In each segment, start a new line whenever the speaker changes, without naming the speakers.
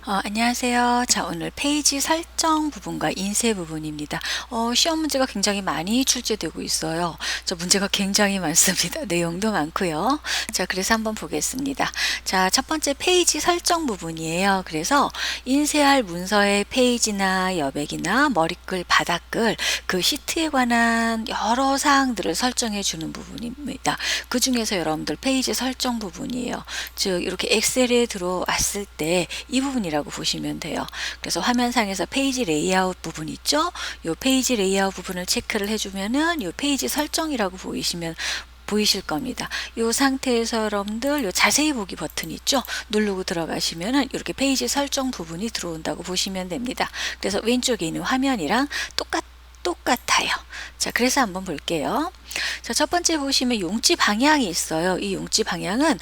안녕하세요. 자, 오늘 페이지 설정 부분과 인쇄 부분입니다. 시험 문제가 굉장히 많이 출제되고 있어요. 저 문제가 굉장히 많습니다. 내용도 많고요. 자, 그래서 한번 보겠습니다. 자, 첫 번째 페이지 설정 부분이에요. 그래서 인쇄할 문서의 페이지나 여백이나 머리글, 바닥글, 그 시트에 관한 여러 사항들을 설정해 주는 부분입니다. 그 중에서 여러분들 페이지 설정 부분이에요. 즉, 이렇게 엑셀에 들어왔을 때 이 부분이라고 보시면 돼요. 그래서 화면상에서 페이지 레이아웃 부분 있죠? 이 페이지 레이아웃 부분을 체크를 해주면은 이 페이지 설정이라고 보이실 겁니다. 이 상태에서 여러분들 요 자세히 보기 버튼 있죠? 누르고 들어가시면은 이렇게 페이지 설정 부분이 들어온다고 보시면 됩니다. 그래서 왼쪽에 있는 화면이랑 똑같아요. 자, 그래서 한번 볼게요. 자, 첫 번째 보시면 용지 방향이 있어요. 이 용지 방향은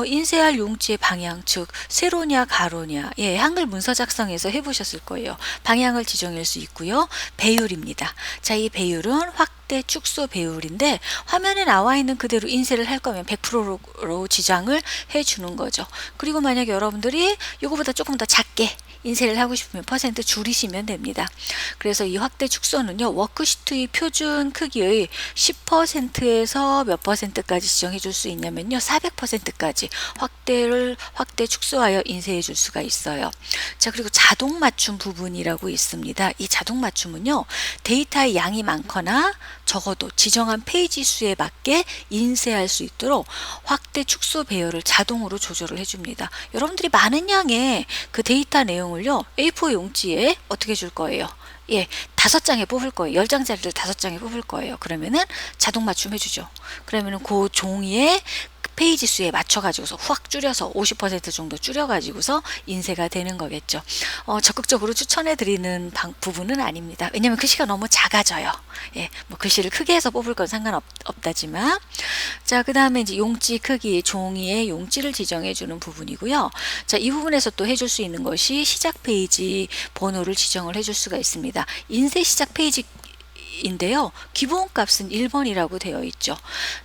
인쇄할 용지의 방향, 즉 세로냐 가로냐, 예, 한글 문서 작성에서 해보셨을 거예요. 방향을 지정할 수 있고요. 배율입니다. 자, 이 배율은 확대 축소 배율인데 화면에 나와 있는 그대로 인쇄를 할 거면 100%로 지정을 해주는 거죠. 그리고 만약 여러분들이 이거보다 조금 더 작게 인쇄를 하고 싶으면 퍼센트 줄이시면 됩니다. 그래서 이 확대 축소는요, 워크시트의 표준 크기의 10%에서 몇 %까지 지정해 줄 수 있냐면요, 400%까지 확대 축소하여 인쇄해 줄 수가 있어요. 자, 그리고 자동 맞춤 부분이라고 있습니다. 이 자동 맞춤은요, 데이터의 양이 많거나 적어도 지정한 페이지 수에 맞게 인쇄할 수 있도록 확대 축소 배열을 자동으로 조절을 해줍니다. 여러분들이 많은 양의 그 데이터 내용을요, A4 용지에 어떻게 줄 거예요? 예, 5장에 뽑을 거예요. 10장짜리를 5장에 뽑을 거예요. 그러면은 자동 맞춤 해주죠. 그러면은 그 종이에 페이지 수에 맞춰가지고서 확 줄여서 50% 정도 줄여가지고서 인쇄가 되는 거겠죠. 적극적으로 추천해드리는 부분은 아닙니다. 왜냐면 글씨가 너무 작아져요. 예, 뭐 글씨를 크게 해서 뽑을 건 상관없다지만. 자, 그 다음에 이제 용지 크기, 종이의 용지를 지정해주는 부분이고요. 자, 이 부분에서 또 해줄 수 있는 것이 시작 페이지 번호를 지정을 해줄 수가 있습니다. 인쇄 시작 페이지 인데요. 기본값은 1번이라고 되어 있죠.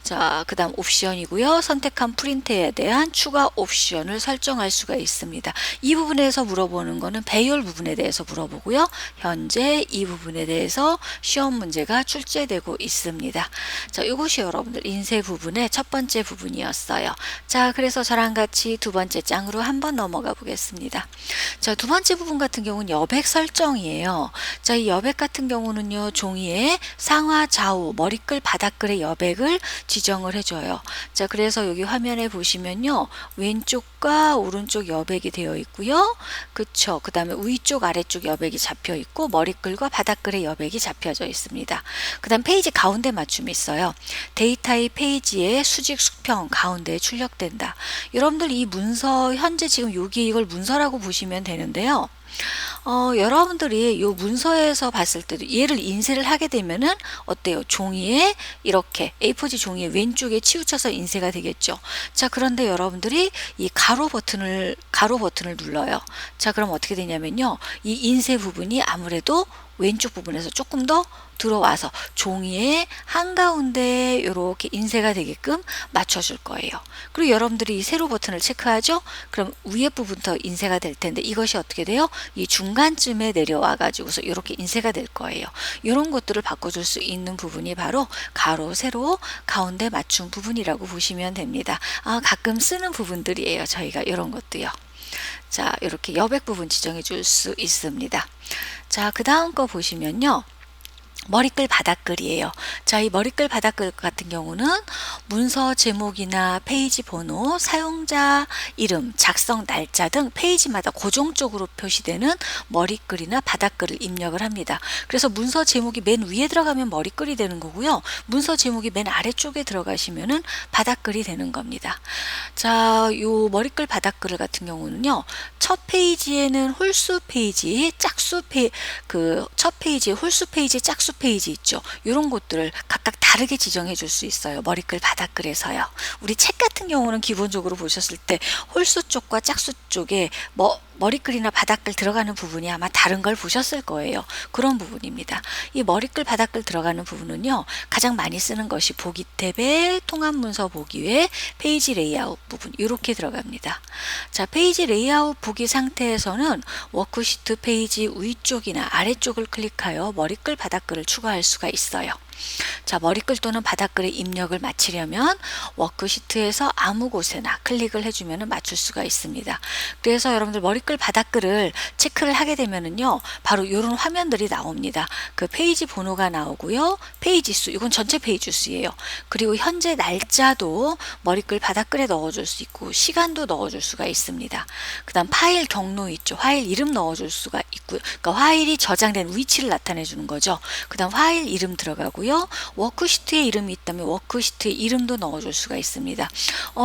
자, 그 다음 옵션이고요. 선택한 프린트에 대한 추가 옵션을 설정할 수가 있습니다. 이 부분에서 물어보는 거는 배열 부분에 대해서 물어보고요. 현재 이 부분에 대해서 시험 문제가 출제되고 있습니다. 자, 이것이 여러분들 인쇄 부분의 첫 번째 부분이었어요. 자, 그래서 저랑 같이 두 번째 장으로 한번 넘어가 보겠습니다. 자, 두 번째 부분 같은 경우는 여백 설정이에요. 자, 이 여백 같은 경우는요, 종이에 상하 좌우 머리글 바닥글의 여백을 지정을 해줘요. 자, 그래서 여기 화면에 보시면요, 왼쪽과 오른쪽 여백이 되어 있고요. 그쵸? 그 다음에 위쪽 아래쪽 여백이 잡혀 있고 머리글과 바닥글의 여백이 잡혀져 있습니다. 그 다음 페이지 가운데 맞춤이 있어요. 데이터의 페이지의 수직 수평 가운데에 출력된다. 여러분들 이 문서 현재 지금 여기 이걸 문서라고 보시면 되는데요. 여러분들이 이 문서에서 봤을 때도 얘를 인쇄를 하게 되면은 어때요? 종이에 이렇게 A4지 종이에 왼쪽에 치우쳐서 인쇄가 되겠죠. 자, 그런데 여러분들이 이 가로 버튼을 눌러요. 자, 그럼 어떻게 되냐면요, 이 인쇄 부분이 아무래도 왼쪽 부분에서 조금 더 들어와서 종이의 한가운데 이렇게 인쇄가 되게끔 맞춰줄 거예요. 그리고 여러분들이 이 세로 버튼을 체크하죠? 그럼 위에 부분부터 인쇄가 될 텐데 이것이 어떻게 돼요? 이 중간쯤에 내려와 가지고서 이렇게 인쇄가 될 거예요. 이런 것들을 바꿔줄 수 있는 부분이 바로 가로, 세로, 가운데 맞춤 부분이라고 보시면 됩니다. 가끔 쓰는 부분들이에요. 저희가 이런 것도요. 자, 이렇게 여백 부분 지정해 줄 수 있습니다. 자, 그 다음 거 보시면요, 머리글 바닥글이에요. 자, 이 머리글 바닥글 같은 경우는 문서 제목이나 페이지 번호, 사용자 이름, 작성 날짜 등 페이지마다 고정적으로 표시되는 머리글이나 바닥글을 입력을 합니다. 그래서 문서 제목이 맨 위에 들어가면 머리글이 되는 거고요. 문서 제목이 맨 아래쪽에 들어가시면은 바닥글이 되는 겁니다. 자, 요 머리글 바닥글 같은 경우는요, 첫 페이지에는 홀수 페이지, 첫 페이지에 홀수 페이지, 짝수 페이지 있죠. 이런 것들을 각각 다르게 지정해 줄 수 있어요. 머리글 바닥글에서요. 우리 책 같은 경우는 기본적으로 보셨을 때 홀수 쪽과 짝수 쪽에 머리글이나 바닥글 들어가는 부분이 아마 다른 걸 보셨을 거예요. 그런 부분입니다. 이 머리글 바닥글 들어가는 부분은요, 가장 많이 쓰는 것이 보기 탭에 통합 문서 보기 외 페이지 레이아웃 부분 이렇게 들어갑니다. 자, 페이지 레이아웃 보기 상태에서는 워크시트 페이지 위쪽이나 아래쪽을 클릭하여 머리글 바닥글을 추가할 수가 있어요. 자, 머리글 또는 바닥글의 입력을 마치려면 워크시트에서 아무 곳에나 클릭을 해주면 맞출 수가 있습니다. 그래서 여러분들 머리글 바닥글을 체크를 하게 되면은요, 바로 이런 화면들이 나옵니다. 그 페이지 번호가 나오고요, 페이지 수, 이건 전체 페이지 수예요. 그리고 현재 날짜도 머리글 바닥글에 넣어줄 수 있고 시간도 넣어줄 수가 있습니다. 그 다음 파일 경로 있죠. 파일 이름 넣어줄 수가 있고요. 그러니까 파일이 저장된 위치를 나타내 주는 거죠. 그 다음 파일 이름 들어가고요. 워크시트에 이름이 있다면 워크시트의 이름도 넣어줄 수가 있습니다.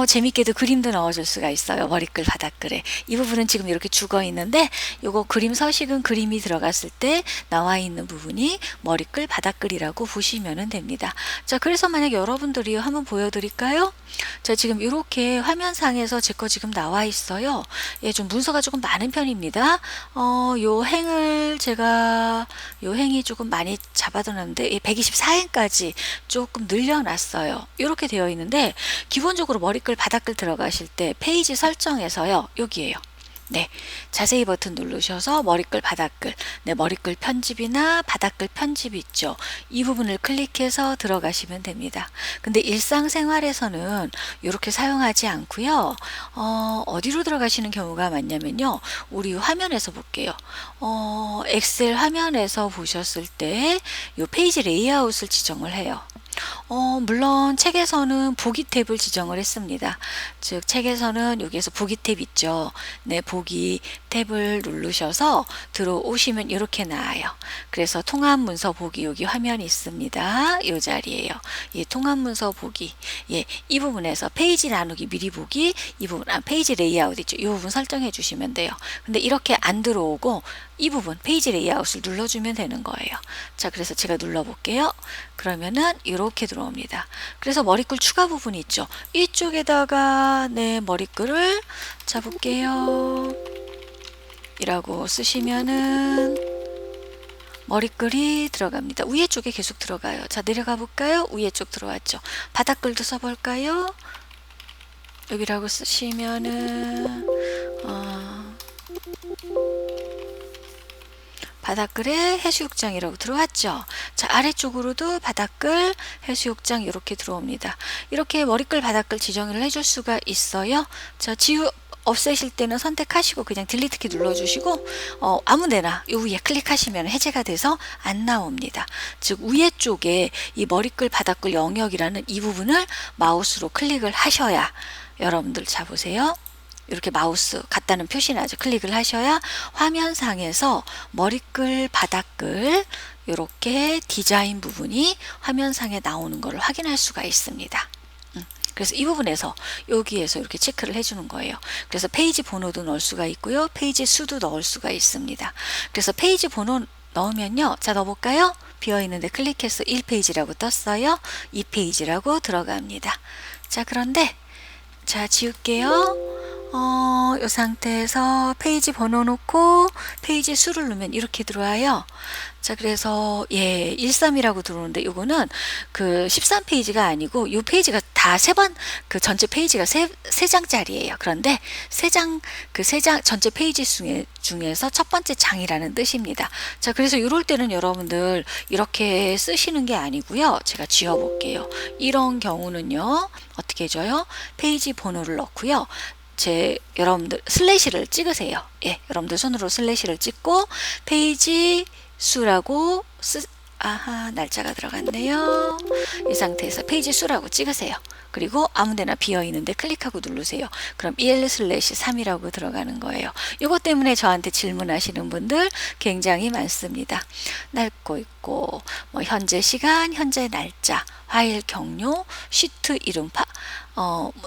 재밌게도 그림도 넣어줄 수가 있어요. 머리글 바닥글에. 이 부분은 지금 이렇게 죽어 있는데 요거 그림 서식은 그림이 들어갔을 때 나와 있는 부분이 머리글 바닥글이라고 보시면 됩니다. 자, 그래서 만약 여러분들이 한번 보여드릴까요? 자, 지금 이렇게 화면상에서 제 거 지금 나와 있어요. 예, 좀 문서가 조금 많은 편입니다. 요 행이 조금 많이 잡아두는데 124행까지 조금 늘려놨어요. 이렇게 되어 있는데 기본적으로 머리글 바닥글 들어가실 때 페이지 설정에서요, 여기에요. 네, 자세히 버튼 누르셔서 머리글 바닥글, 네, 머리글 편집이나 바닥글 편집 있죠. 이 부분을 클릭해서 들어가시면 됩니다. 근데 일상생활에서는 이렇게 사용하지 않고요. 어디로 들어가시는 경우가 많냐면요, 우리 화면에서 볼게요. 엑셀 화면에서 보셨을 때 이 페이지 레이아웃을 지정을 해요. 물론 책에서는 보기 탭을 지정을 했습니다. 즉 책에서는 여기에서 보기 탭 있죠. 네, 보기 탭을 누르셔서 들어오시면 이렇게 나와요. 그래서 통합 문서 보기 여기 화면이 있습니다. 이 자리에요. 예, 통합 문서 보기. 예, 이 부분에서 페이지 나누기 미리 보기, 이 부분 페이지 레이아웃 있죠. 이 부분 설정해 주시면 돼요. 근데 이렇게 안 들어오고 이 부분 페이지 레이아웃을 눌러주면 되는 거예요. 자, 그래서 제가 눌러볼게요. 그러면은 이렇게 들어옵니다. 그래서 머리글 추가 부분이 있죠. 이쪽에다가 네, 머리글을 잡을게요. 이라고 쓰시면은 머리글이 들어갑니다. 위에 쪽에 계속 들어가요. 자, 내려가 볼까요? 위에 쪽 들어왔죠. 바닥글도 써볼까요? 여기라고 쓰시면은 바닥글에 해수욕장이라고 들어왔죠. 자, 아래쪽으로도 바닥글, 해수욕장 이렇게 들어옵니다. 이렇게 머리글 바닥글 지정을 해줄 수가 있어요. 자, 없애실 때는 선택하시고 그냥 딜리트 키 눌러주시고 아무데나 요 위에 클릭하시면 해제가 돼서 안 나옵니다. 즉 위에 쪽에 이 머리글 바닥글 영역이라는 이 부분을 마우스로 클릭을 하셔야, 여러분들 자 보세요. 이렇게 마우스 같다는 표시 나죠. 클릭을 하셔야 화면상에서 머리글 바닥글 이렇게 디자인 부분이 화면상에 나오는 것을 확인할 수가 있습니다. 그래서 이 부분에서 여기에서 이렇게 체크를 해주는 거예요. 그래서 페이지 번호도 넣을 수가 있고요, 페이지 수도 넣을 수가 있습니다. 그래서 페이지 번호 넣으면요, 자, 넣어볼까요? 비어있는데 클릭해서 1페이지라고 떴어요. 2페이지라고 들어갑니다. 자, 그런데 자, 지울게요. 이 상태에서 페이지 번호 놓고 페이지 수를 누르면 이렇게 들어와요. 자, 그래서 예, 13이라고 들어오는데 이거는 그 13페이지가 아니고 이 페이지가 다 그 전체 페이지가 세 장짜리예요. 그런데 세 장 전체 페이지 중에서 첫 번째 장이라는 뜻입니다. 자, 그래서 이럴 때는 여러분들 이렇게 쓰시는 게 아니고요. 제가 지워 볼게요. 이런 경우는요, 어떻게 해줘요? 페이지 번호를 넣고요. 여러분들 슬래시를 찍으세요. 예, 여러분들 손으로 슬래시를 찍고 페이지 수라고 날짜가 들어갔네요. 이 상태에서 페이지 수라고 찍으세요. 그리고 아무데나 비어있는데 클릭하고 누르세요. 그럼 1/3이라고 들어가는 거예요. 이것 때문에 저한테 질문하시는 분들 굉장히 많습니다. 낡고 있고 뭐 현재 시간, 현재 날짜, 파일 경로, 시트 이름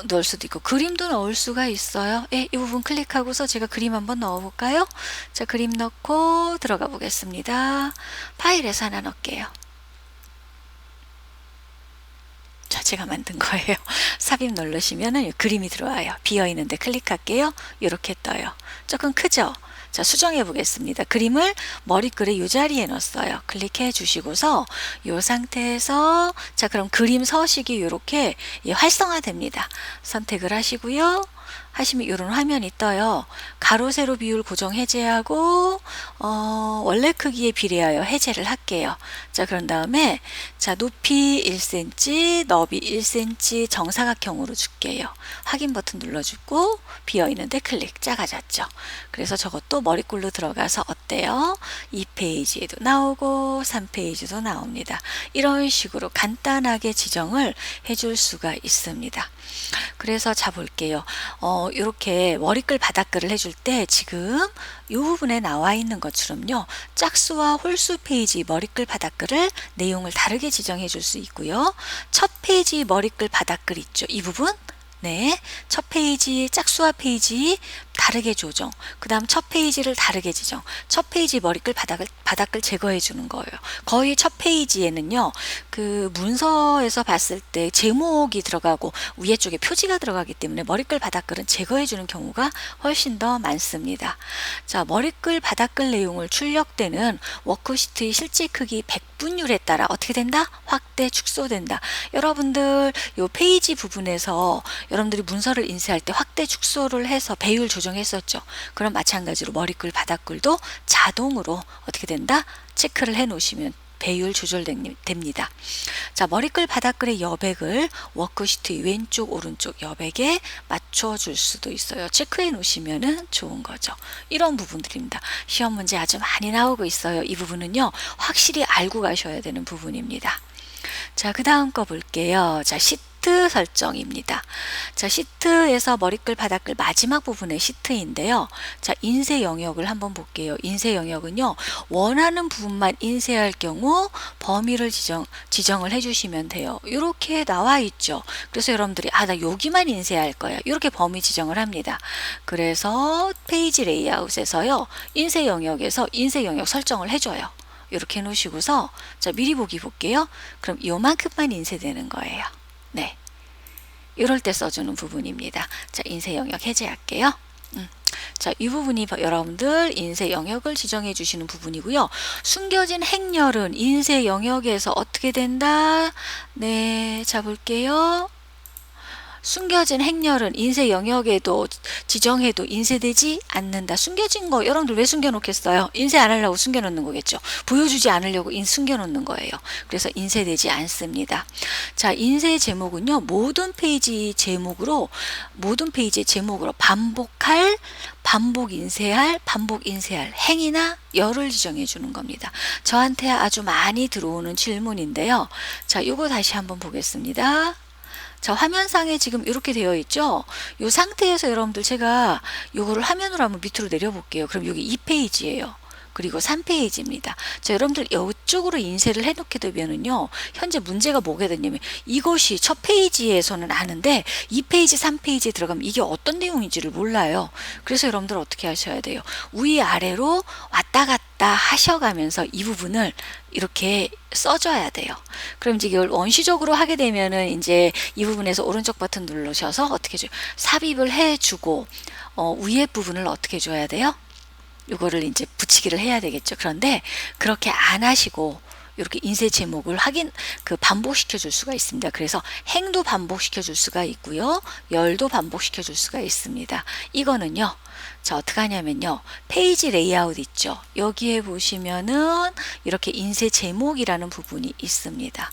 넣을 수도 있고 그림도 넣을 수가 있어요. 예, 이 부분 클릭하고서 제가 그림 한번 넣어볼까요? 자, 그림 넣고 들어가 보겠습니다. 파일에서 하나 넣을게요. 자, 제가 만든 거예요. 삽입 누르시면은 그림이 들어와요. 비어 있는데 클릭할게요. 이렇게 떠요. 조금 크죠? 자, 수정해 보겠습니다. 그림을 머리글에 이 자리에 넣었어요. 클릭해 주시고서 이 상태에서 자, 그럼 그림 서식이 이렇게 활성화됩니다. 선택을 하시고요. 하시면 이런 화면이 떠요. 가로 세로 비율 고정 해제하고 원래 크기에 비례하여 해제를 할게요. 자, 그런 다음에 자, 높이 1cm, 너비 1cm 정사각형으로 줄게요. 확인 버튼 눌러주고 비어 있는데 클릭. 작아졌죠. 그래서 저것도 머리글로 들어가서 어때요? 2페이지에도 나오고 3페이지도 나옵니다. 이런 식으로 간단하게 지정을 해줄 수가 있습니다. 그래서 자 볼게요. 이렇게 머리글 바닥글을 해줄 때 지금 이 부분에 나와 있는 것처럼요. 짝수와 홀수 페이지 머리글 바닥글을 내용을 다르게 지정해 줄 수 있고요. 첫 페이지 머리글 바닥글 있죠. 이 부분 네, 첫 페이지 짝수와 페이지 다르게 조정. 그 다음 첫 페이지를 다르게 지정. 첫 페이지 머리글 바닥글 제거해 주는 거예요. 거의 첫 페이지에는요, 그 문서에서 봤을 때 제목이 들어가고 위에 쪽에 표지가 들어가기 때문에 머리글 바닥글은 제거해 주는 경우가 훨씬 더 많습니다. 자, 머리글 바닥글 내용을 출력되는 워크시트의 실제 크기 100분율에 따라 어떻게 된다? 확대, 축소된다. 여러분들 요 페이지 부분에서 여러분들이 문서를 인쇄할 때 확대, 축소를 해서 배율 조정했었죠. 그럼 마찬가지로 머리글 바닥글도 자동으로 어떻게 된다? 체크를 해 놓으시면 배율 조절됩니다. 자, 머리글 바닥글의 여백을 워크시트의 왼쪽 오른쪽 여백에 맞춰줄 수도 있어요. 체크해 놓으시면 좋은 거죠. 이런 부분들입니다. 시험 문제 아주 많이 나오고 있어요. 이 부분은요, 확실히 알고 가셔야 되는 부분입니다. 자, 그 다음 거 볼게요. 자, 시트 설정입니다. 자, 시트에서 머리글 바닥글 마지막 부분의 시트인데요. 자, 인쇄 영역을 한번 볼게요. 인쇄 영역은요, 원하는 부분만 인쇄할 경우 범위를 지정을 해주시면 돼요. 이렇게 나와 있죠. 그래서 여러분들이 나 여기만 인쇄할 거야. 이렇게 범위 지정을 합니다. 그래서 페이지 레이아웃에서요, 인쇄 영역에서 인쇄 영역 설정을 해줘요. 이렇게 해놓으시고서 자, 미리 보기 볼게요. 그럼 요만큼만 인쇄되는 거예요. 네, 이럴 때 써주는 부분입니다. 자, 인쇄 영역 해제할게요. 자, 이 부분이 여러분들 인쇄 영역을 지정해 주시는 부분이고요. 숨겨진 행렬은 인쇄 영역에서 어떻게 된다? 네, 자 볼게요. 숨겨진 행렬은 인쇄 영역에도 지정해도 인쇄되지 않는다. 숨겨진 거 여러분들 왜 숨겨놓겠어요? 인쇄 안 하려고 숨겨놓는 거겠죠. 보여주지 않으려고 숨겨놓는 거예요. 그래서 인쇄되지 않습니다. 자, 인쇄 제목은요, 모든 페이지의 제목으로 반복할, 반복 인쇄할 행이나 열을 지정해 주는 겁니다. 저한테 아주 많이 들어오는 질문인데요. 자, 요거 다시 한번 보겠습니다. 자, 화면상에 지금 이렇게 되어 있죠. 이 상태에서 여러분들 제가 요거를 화면으로 한번 밑으로 내려볼게요. 그럼 여기 2페이지예요. 그리고 3페이지입니다. 자, 여러분들 이쪽으로 인쇄를 해놓게 되면은요, 현재 문제가 뭐가 되냐면 이것이 첫 페이지에서는 아는데 2페이지, 3페이지에 들어가면 이게 어떤 내용인지를 몰라요. 그래서 여러분들 어떻게 하셔야 돼요? 위아래로 왔다 갔다 하셔가면서 이 부분을 이렇게 써줘야 돼요. 그럼 이제 이걸 원시적으로 하게 되면은 이제 이 부분에서 오른쪽 버튼 누르셔서 어떻게 해줘요? 삽입을 해주고 위에 부분을 어떻게 해줘야 돼요? 이거를 이제 붙이기를 해야 되겠죠. 그런데 그렇게 안 하시고 이렇게 인쇄 제목을 반복시켜 줄 수가 있습니다. 그래서 행도 반복시켜 줄 수가 있고요. 열도 반복시켜 줄 수가 있습니다. 이거는요, 자, 어떻게 하냐면요, 페이지 레이아웃 있죠. 여기에 보시면은 이렇게 인쇄 제목이라는 부분이 있습니다.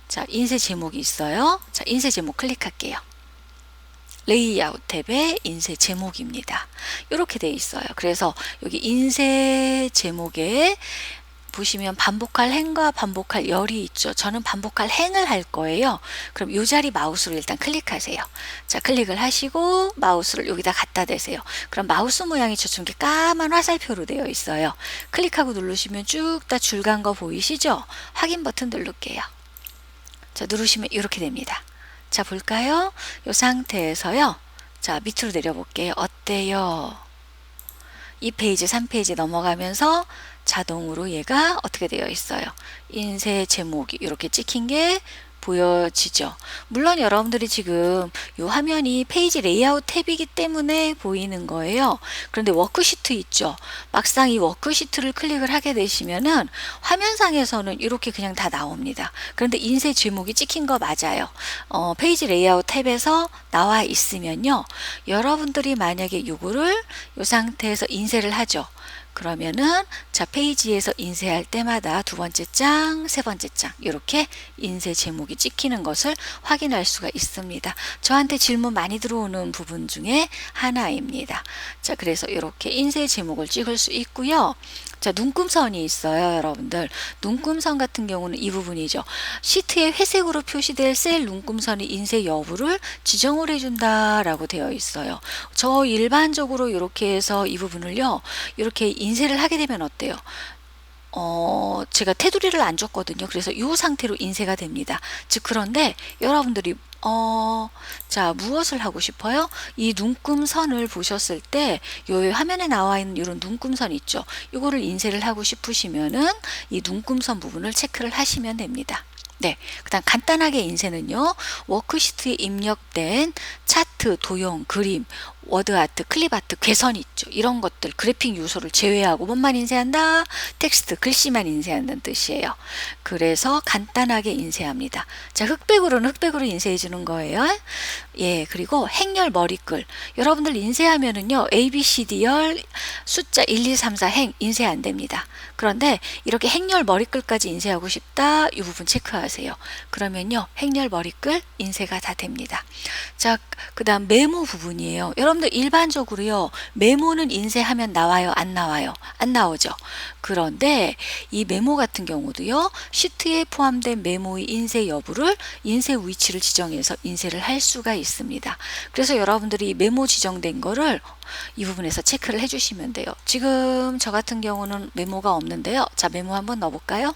자, 인쇄 제목이 있어요. 자, 인쇄 제목 클릭할게요. 레이아웃 탭의 인쇄 제목입니다. 이렇게 되어 있어요. 그래서 여기 인쇄 제목에 보시면 반복할 행과 반복할 열이 있죠. 저는 반복할 행을 할 거예요. 그럼 이 자리 마우스로 일단 클릭하세요. 자, 클릭을 하시고 마우스를 여기다 갖다 대세요. 그럼 마우스 모양이 저처럼 까만 화살표로 되어 있어요. 클릭하고 누르시면 쭉 다 줄 간 거 보이시죠? 확인 버튼 누를게요. 자, 누르시면 이렇게 됩니다. 자, 볼까요? 이 상태에서요. 자, 밑으로 내려볼게요. 어때요? 2페이지, 3페이지 넘어가면서 자동으로 얘가 어떻게 되어 있어요? 인쇄 제목이 이렇게 찍힌 게 보여지죠. 물론 여러분들이 지금 이 화면이 페이지 레이아웃 탭이기 때문에 보이는 거예요. 그런데 워크시트 있죠. 막상 이 워크시트를 클릭을 하게 되시면은 화면상에서는 이렇게 그냥 다 나옵니다. 그런데 인쇄 제목이 찍힌 거 맞아요. 페이지 레이아웃 탭에서 나와 있으면요. 여러분들이 만약에 요거를 이 상태에서 인쇄를 하죠. 그러면은 자 페이지에서 인쇄할 때마다 두 번째 장, 세 번째 장 이렇게 인쇄 제목이 찍히는 것을 확인할 수가 있습니다. 저한테 질문 많이 들어오는 부분 중에 하나입니다. 자 그래서 이렇게 인쇄 제목을 찍을 수 있고요. 자 눈금선이 있어요. 여러분들 눈금선 같은 경우는 이 부분이죠. 시트에 회색으로 표시될 셀 눈금선의 인쇄 여부를 지정을 해준다 라고 되어 있어요. 저 일반적으로 이렇게 해서 이 부분을요 이렇게 인쇄를 하게 되면 어때요? 제가 테두리를 안 줬거든요. 그래서 이 상태로 인쇄가 됩니다. 즉 그런데 여러분들이 자 무엇을 하고 싶어요? 이 눈금선을 보셨을 때 요 화면에 나와 있는 이런 눈금선 있죠. 이거를 인쇄를 하고 싶으시면은 이 눈금선 부분을 체크를 하시면 됩니다. 네, 그다음 간단하게 인쇄는요. 워크시트에 입력된 차트, 도형, 그림, 워드아트, 클립아트, 괴선 있죠. 이런 것들 그래픽 요소를 제외하고 뭐만 인쇄한다? 텍스트, 글씨만 인쇄한다는 뜻이에요. 그래서 간단하게 인쇄합니다. 자, 흑백으로는 흑백으로 인쇄해 주는 거예요. 예, 그리고 행렬 머리글. 여러분들 인쇄하면은요. A, B, C, D열 숫자 1, 2, 3, 4 행 인쇄 안 됩니다. 그런데 이렇게 행렬 머리글까지 인쇄하고 싶다. 이 부분 체크하세요. 그러면요. 행렬 머리글 인쇄가 다 됩니다. 자, 그다음 메모 부분이에요. 여러분들 일반적으로요. 메모는 인쇄하면 나와요? 안 나와요? 안 나오죠. 그런데 이 메모 같은 경우도요. 시트에 포함된 메모의 인쇄 여부를 인쇄 위치를 지정해서 인쇄를 할 수가 있습니다. 그래서 여러분들이 메모 지정된 거를 이 부분에서 체크를 해주시면 돼요. 지금 저 같은 경우는 메모가 없는데요. 자, 메모 한번 넣어볼까요?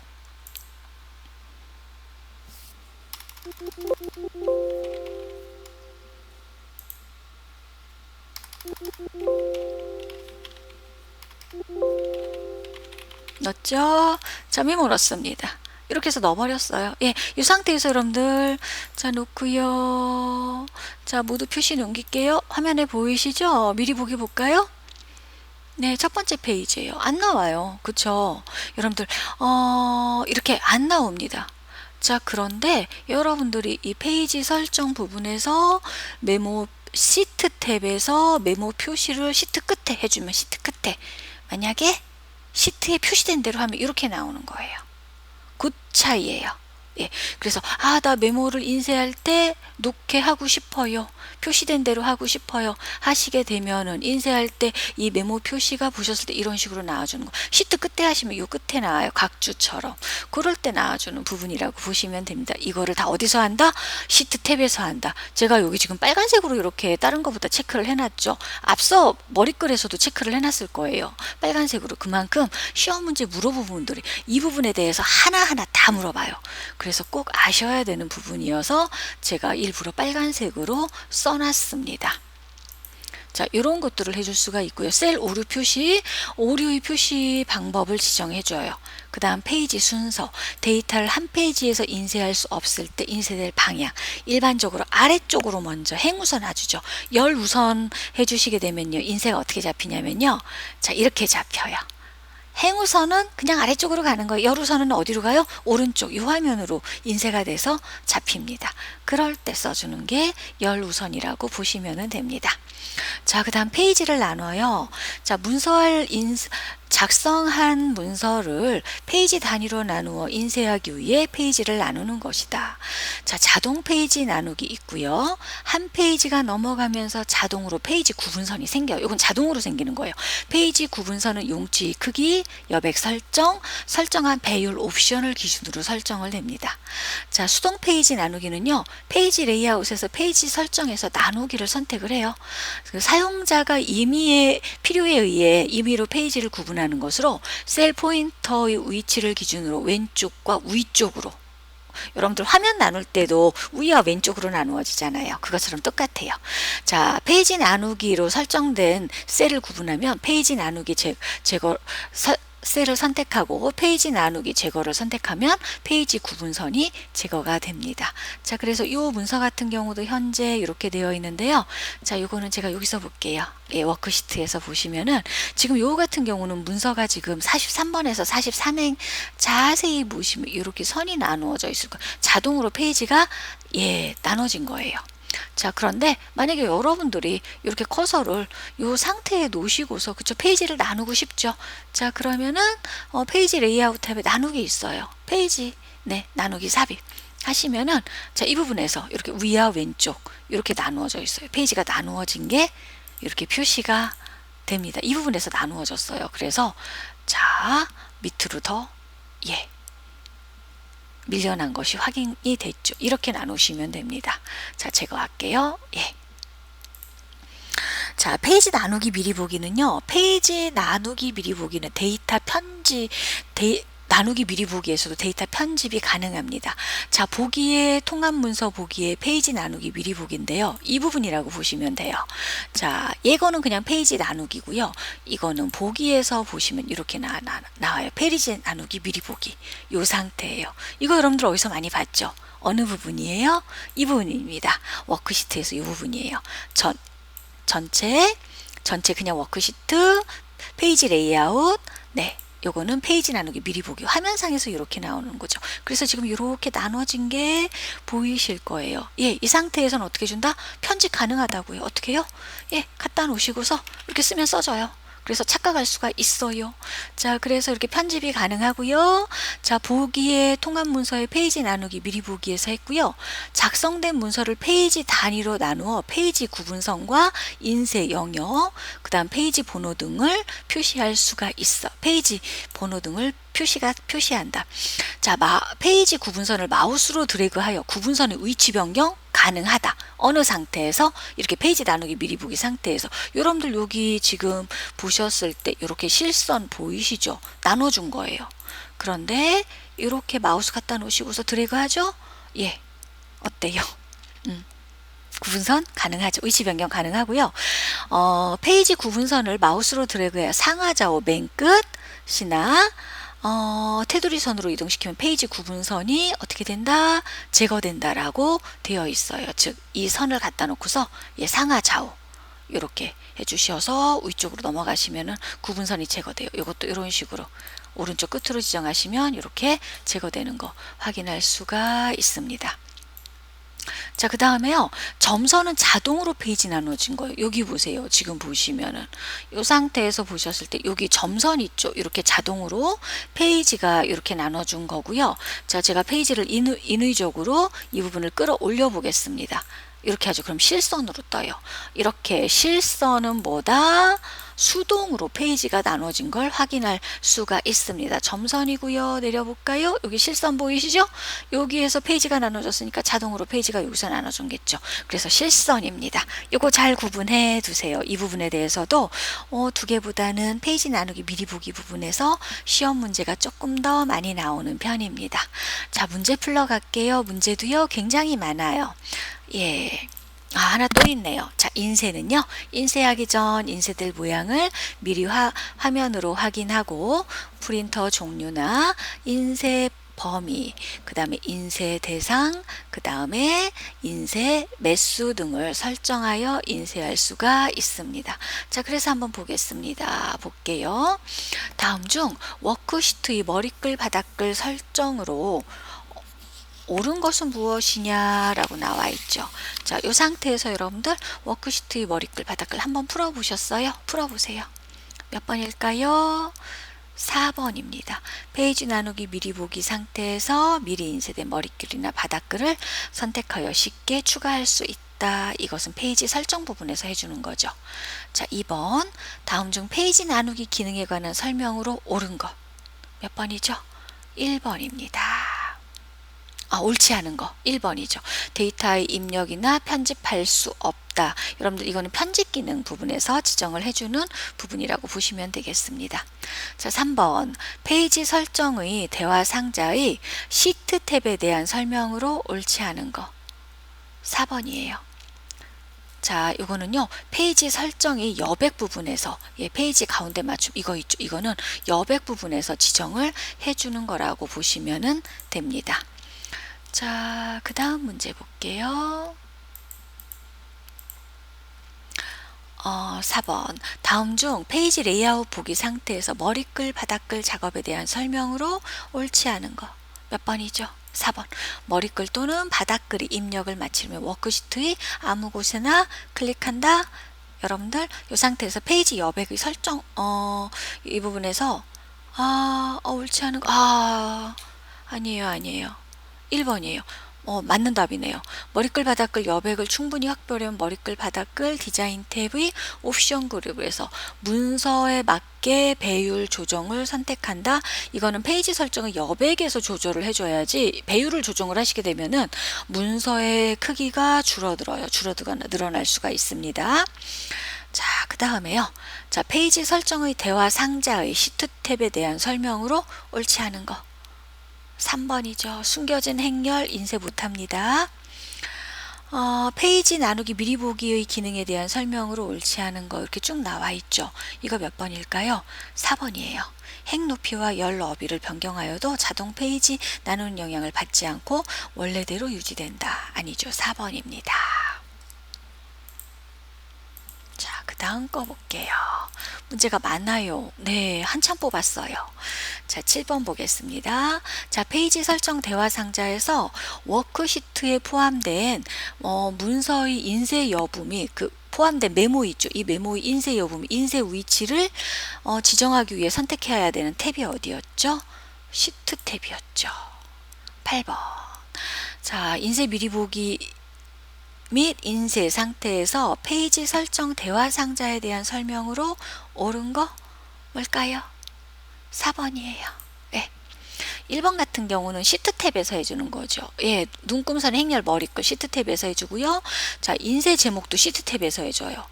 넣었죠? 자, 메모 넣었습니다. 이렇게 해서 넣어버렸어요. 예, 이 상태에서 여러분들 자 놓고요. 자 모두 표시 넘길게요. 화면에 보이시죠? 미리 보기 볼까요? 네, 첫 번째 페이지예요. 안 나와요. 그쵸? 여러분들 이렇게 안 나옵니다. 자 그런데 여러분들이 이 페이지 설정 부분에서 메모 시트 탭에서 메모 표시를 시트 끝에 해주면 시트 끝에 만약에 시트에 표시된 대로 하면 이렇게 나오는 거예요. 그 차이예요. 예, 그래서 나 메모를 인쇄할 때 놓게 하고 싶어요. 표시된 대로 하고 싶어요. 하시게 되면은 인쇄할 때 이 메모 표시가 보셨을 때 이런 식으로 나와주는 거. 시트 끝에 하시면 요 끝에 나와요. 각주처럼. 그럴 때 나와주는 부분이라고 보시면 됩니다. 이거를 다 어디서 한다? 시트 탭에서 한다. 제가 여기 지금 빨간색으로 이렇게 다른 것보다 체크를 해놨죠. 앞서 머리글에서도 체크를 해놨을 거예요. 빨간색으로. 그만큼 시험 문제 물어본 분들이 이 부분에 대해서 하나하나 다 물어봐요. 그래서 꼭 아셔야 되는 부분이어서 제가 일부러 빨간색으로 써놨습니다. 자, 이런 것들을 해줄 수가 있고요. 셀 오류 표시, 오류의 표시 방법을 지정해줘요. 그 다음 페이지 순서, 데이터를 한 페이지에서 인쇄할 수 없을 때 인쇄될 방향, 일반적으로 아래쪽으로 먼저 행우선 놔주죠. 열 우선 해주시게 되면요. 인쇄가 어떻게 잡히냐면요. 자, 이렇게 잡혀요. 행우선은 그냥 아래쪽으로 가는 거예요. 열우선은 어디로 가요? 오른쪽 이 화면으로 인쇄가 돼서 잡힙니다. 그럴 때 써주는 게 열우선이라고 보시면 됩니다. 자, 그 다음 페이지를 나눠요. 자, 작성한 문서를 페이지 단위로 나누어 인쇄하기 위해 페이지를 나누는 것이다. 자, 자동 페이지 나누기 있고요. 한 페이지가 넘어가면서 자동으로 페이지 구분선이 생겨요. 이건 자동으로 생기는 거예요. 페이지 구분선은 용지 크기, 여백 설정, 설정한 배열 옵션을 기준으로 설정을 됩니다. 자, 수동 페이지 나누기는요. 페이지 레이아웃에서 페이지 설정에서 나누기를 선택을 해요. 사용자가 필요에 의해 임의로 페이지를 구분하는 것으로 셀 포인터의 위치를 기준으로 왼쪽과 위쪽으로 여러분들 화면 나눌 때도 위와 왼쪽으로 나누어지잖아요. 그것처럼 똑같아요. 자, 페이지 나누기로 설정된 셀을 구분하면 페이지 나누기 셀을 선택하고 페이지 나누기 제거를 선택하면 페이지 구분선이 제거가 됩니다. 자, 그래서 이 문서 같은 경우도 현재 이렇게 되어 있는데요. 자, 이거는 제가 여기서 볼게요. 예, 워크시트에서 보시면은 지금 요 같은 경우는 문서가 지금 43번에서 43행 자세히 보시면 이렇게 선이 나누어져 있을 거예요. 자동으로 페이지가 나눠진 거예요. 자, 그런데 만약에 여러분들이 이렇게 커서를 이 상태에 놓으시고서 그쵸, 페이지를 나누고 싶죠. 자, 그러면은 페이지 레이아웃 탭에 나누기 있어요. 페이지 나누기 삽입 하시면은 자, 이 부분에서 이렇게 위와 왼쪽 이렇게 나누어져 있어요. 페이지가 나누어진 게 이렇게 표시가 됩니다. 이 부분에서 나누어졌어요. 그래서 자, 밑으로 더 밀려난 것이 확인이 됐죠. 이렇게 나누시면 됩니다. 자, 제거할게요. 자, 페이지 나누기 미리 보기는요. 페이지 나누기 미리 보기는 데이터 편집, 나누기 미리 보기에서도 데이터 편집이 가능합니다. 자, 보기에 통합 문서 보기에 페이지 나누기 미리 보기인데요. 이 부분이라고 보시면 돼요. 자, 이거는 그냥 페이지 나누기고요. 이거는 보기에서 보시면 이렇게 나와요. 페이지 나누기 미리 보기. 이 상태예요. 이거 여러분들 어디서 많이 봤죠? 어느 부분이에요? 이 부분입니다. 워크시트에서 이 부분이에요. 전체 그냥 워크시트, 페이지 레이아웃, 요거는 페이지 나누기 미리 보기 화면상에서 이렇게 나오는 거죠. 그래서 지금 이렇게 나눠진 게 보이실 거예요. 이 상태에서는 어떻게 준다? 편집 가능하다고요. 어떻게 해요? 갖다 놓으시고서 이렇게 쓰면 써져요. 그래서 착각할 수가 있어요. 자, 그래서 이렇게 편집이 가능하고요. 자, 보기에 통합 문서의 페이지 나누기 미리 보기에서 했고요. 작성된 문서를 페이지 단위로 나누어 페이지 구분선과 인쇄 영역, 그 다음 페이지 번호 등을 표시할 수가 있어. 페이지 번호 등을 표시한다. 자, 페이지 구분선을 마우스로 드래그하여 구분선의 위치 변경 가능하다. 어느 상태에서? 이렇게 페이지 나누기 미리 보기 상태에서. 여러분들 여기 지금 보셨을 때 이렇게 실선 보이시죠? 나눠준 거예요. 그런데 이렇게 마우스 갖다 놓으시고서 드래그 하죠? 어때요? 구분선 가능하죠. 위치 변경 가능하고요. 페이지 구분선을 마우스로 드래그해야 상하 좌우 맨 끝이나 테두리 선으로 이동시키면 페이지 구분선이 어떻게 된다? 제거된다라고 되어 있어요. 즉, 이 선을 갖다 놓고서 상하 좌우 이렇게 해주셔서 위쪽으로 넘어가시면은 구분선이 제거돼요. 이것도 이런 식으로 오른쪽 끝으로 지정하시면 이렇게 제거되는 거 확인할 수가 있습니다. 자, 그 다음에요. 점선은 자동으로 페이지 나눠진 거예요. 여기 보세요. 지금 보시면은 이 상태에서 보셨을 때 여기 점선 있죠. 이렇게 자동으로 페이지가 이렇게 나눠준 거고요. 자, 제가 페이지를 인위적으로 이 부분을 끌어올려 보겠습니다. 이렇게 하죠. 그럼 실선으로 떠요. 이렇게 실선은 뭐다? 수동으로 페이지가 나눠진 걸 확인할 수가 있습니다. 점선이고요. 내려볼까요? 여기 실선 보이시죠? 여기에서 페이지가 나눠졌으니까 자동으로 페이지가 여기서 나눠준겠죠. 그래서 실선입니다. 이거 잘 구분해 두세요. 이 부분에 대해서도 두 개보다는 페이지 나누기 미리 보기 부분에서 시험 문제가 조금 더 많이 나오는 편입니다. 자, 문제 풀러 갈게요. 문제도요. 굉장히 많아요. 하나 또 있네요. 자, 인쇄는요. 인쇄하기 전 인쇄될 모양을 미리 화면으로 확인하고 프린터 종류나 인쇄 범위, 그 다음에 인쇄 대상, 그 다음에 인쇄 매수 등을 설정하여 인쇄할 수가 있습니다. 자, 그래서 한번 보겠습니다. 볼게요. 다음 중 워크시트의 머리글, 바닥글 설정으로 옳은 것은 무엇이냐라고 나와 있죠. 자, 이 상태에서 여러분들 워크시트의 머리글, 바닥글 한번 풀어보셨어요? 풀어보세요. 몇 번일까요? 4번입니다. 페이지 나누기 미리 보기 상태에서 미리 인쇄된 머리글이나 바닥글을 선택하여 쉽게 추가할 수 있다. 이것은 페이지 설정 부분에서 해주는 거죠. 자, 2번. 다음 중 페이지 나누기 기능에 관한 설명으로 옳은 것. 몇 번이죠? 1번입니다. 옳지 않은 거 1번이죠. 데이터의 입력이나 편집할 수 없다. 여러분들 이거는 편집 기능 부분에서 지정을 해주는 부분이라고 보시면 되겠습니다. 자, 3번 페이지 설정의 대화 상자의 시트 탭에 대한 설명으로 옳지 않은 거 4번이에요. 자, 요거는요, 페이지 설정이 여백 부분에서, 예, 페이지 가운데 맞춤, 이거 있죠. 이거는 여백 부분에서 지정을 해주는 거라고 보시면은 됩니다. 자, 그 다음 문제 볼게요. 4번. 다음 중 페이지 레이아웃 보기 상태에서 머리글, 바닥글 작업에 대한 설명으로 옳지 않은 거. 몇 번이죠? 4번. 머리글 또는 바닥글이 입력을 마치면 워크시트의 아무 곳에나 클릭한다. 여러분들 이 상태에서 페이지 여백의 설정 이 부분에서 옳지 않은 거 아니에요. 1번이에요. 맞는 답이네요. 머리글 바닥글 여백을 충분히 확보하려면 머리글 바닥글 디자인 탭의 옵션 그룹에서 문서에 맞게 배율 조정을 선택한다. 이거는 페이지 설정을 여백에서 조절을 해줘야지, 배율을 조정을 하시게 되면은 문서의 크기가 줄어들거나 늘어날 수가 있습니다. 자, 그 다음에요. 자, 페이지 설정의 대화 상자의 시트 탭에 대한 설명으로 옳지 않은 거. 3번이죠. 숨겨진 행렬 인쇄 못합니다. 페이지 나누기 미리 보기의 기능에 대한 설명으로 옳지 않은 거 이렇게 쭉 나와 있죠. 이거 몇 번일까요? 4번이에요. 행 높이와 열 너비를 변경하여도 자동 페이지 나누는 영향을 받지 않고 원래대로 유지된다. 아니죠. 4번입니다. 자, 그 다음 거 볼게요. 문제가 많아요. 네, 한참 뽑았어요. 자, 7번 보겠습니다. 자, 페이지 설정 대화 상자에서 워크시트에 포함된 문서의 인쇄 여부 및 그 포함된 메모 있죠. 이 메모의 인쇄 여부 및 인쇄 위치를 지정하기 위해 선택해야 되는 탭이 어디였죠? 시트 탭이었죠. 8번. 자, 인쇄 미리 보기 및 인쇄 상태에서 페이지 설정 대화 상자에 대한 설명으로 옳은 거 뭘까요? 4번이에요. 예. 1번 같은 경우는 시트 탭에서 해주는 거죠. 예, 눈금선 행렬 머리글 시트 탭에서 해주고요. 자, 인쇄 제목도 시트 탭에서 해줘요.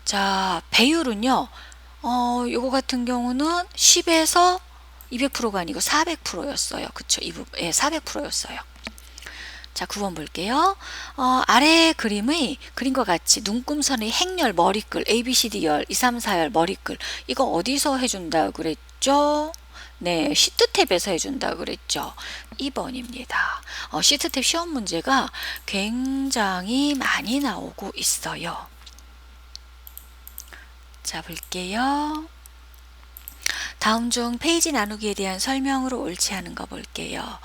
자, 배율은요, 요거 같은 경우는 10에서 200%가 아니고 400%였어요. 그쵸? 이 부분, 예, 400%였어요. 자, 9번 볼게요. 아래 그림의 그림과 같이 눈금선의 행렬 머리글 ABCD열 2, 3, 4열 머리글 이거 어디서 해준다 그랬죠? 네, 시트 탭에서 해준다 그랬죠. 2번입니다. 시트 탭 시험 문제가 굉장히 많이 나오고 있어요. 자, 볼게요. 다음 중 페이지 나누기에 대한 설명으로 옳지 않은 거 볼게요.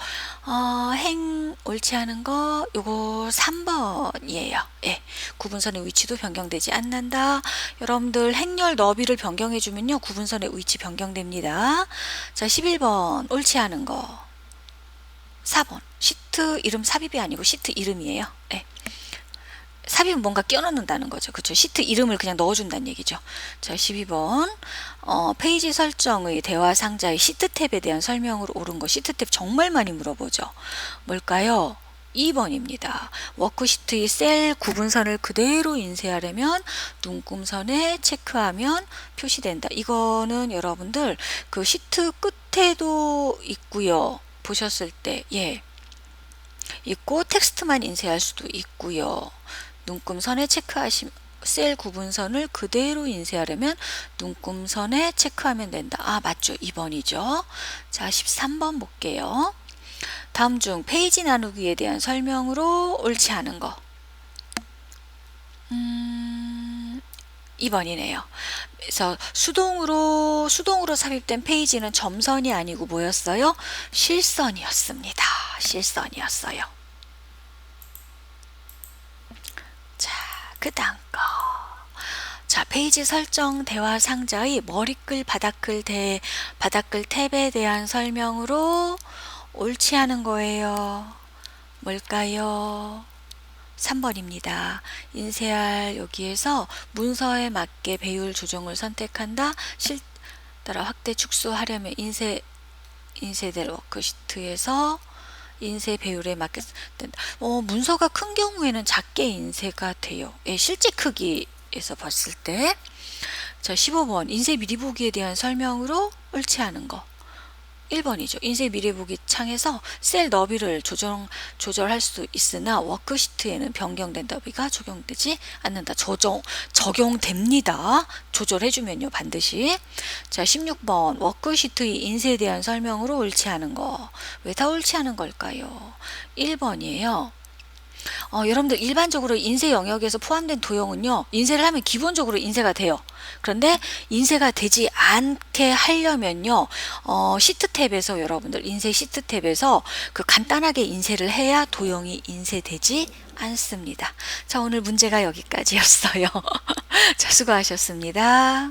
옳지 않은 거 요거 3번이에요. 예, 구분선의 위치도 변경되지 않는다. 여러분들 행렬 너비를 변경해 주면요 구분선의 위치 변경됩니다. 자, 11번 옳지 않은 거 4번 시트 이름 삽입이 아니고 시트 이름이에요. 예. 삽입은 뭔가 끼워넣는다는 거죠. 그렇죠? 시트 이름을 그냥 넣어준다는 얘기죠. 자, 12번 페이지 설정의 대화 상자의 시트 탭에 대한 설명으로 옳은 거. 시트 탭 정말 많이 물어보죠. 뭘까요? 2번입니다. 워크시트의 셀 구분선을 그대로 인쇄하려면 눈금선에 체크하면 표시된다. 이거는 여러분들 그 시트 끝에도 있고요. 보셨을 때 예, 있고 텍스트만 인쇄할 수도 있고요. 눈금선에 체크하시면 셀 구분선을 그대로 인쇄하려면 눈금선에 체크하면 된다. 맞죠. 2번이죠. 자, 13번 볼게요. 다음 중 페이지 나누기에 대한 설명으로 옳지 않은 거. 2번이네요. 그래서 수동으로 삽입된 페이지는 점선이 아니고 뭐였어요? 실선이었습니다. 실선이었어요. 자, 그 다음 거. 자, 페이지 설정 대화 상자의 머리글 바닥글 탭에 대한 설명으로 옳지 않은 거예요. 뭘까요? 3번입니다. 인쇄할 여기에서 문서에 맞게 배율 조정을 선택한다. 따라 확대 축소하려면 인쇄될 워크시트에서 인쇄 배율에 맞게 된다. 문서가 큰 경우에는 작게 인쇄가 돼요. 예, 실제 크기에서 봤을 때. 자, 15번 인쇄 미리 보기에 대한 설명으로 옳지 않은 거. 1번이죠. 인쇄 미래 보기 창에서 셀 너비를 조절할 수 있으나 워크시트에는 변경된 너비가 적용되지 않는다. 적용됩니다. 조절해주면요, 반드시. 자, 16번 워크시트의 인쇄에 대한 설명으로 옳지 않은 거. 왜 다 옳지 않은 걸까요? 1번이에요. 여러분들 일반적으로 인쇄 영역에서 포함된 도형은요, 인쇄를 하면 기본적으로 인쇄가 돼요. 그런데 인쇄가 되지 않게 하려면요, 시트 탭에서 여러분들 인쇄 시트 탭에서 그 간단하게 인쇄를 해야 도형이 인쇄되지 않습니다. 자, 오늘 문제가 여기까지였어요. 자, 수고하셨습니다.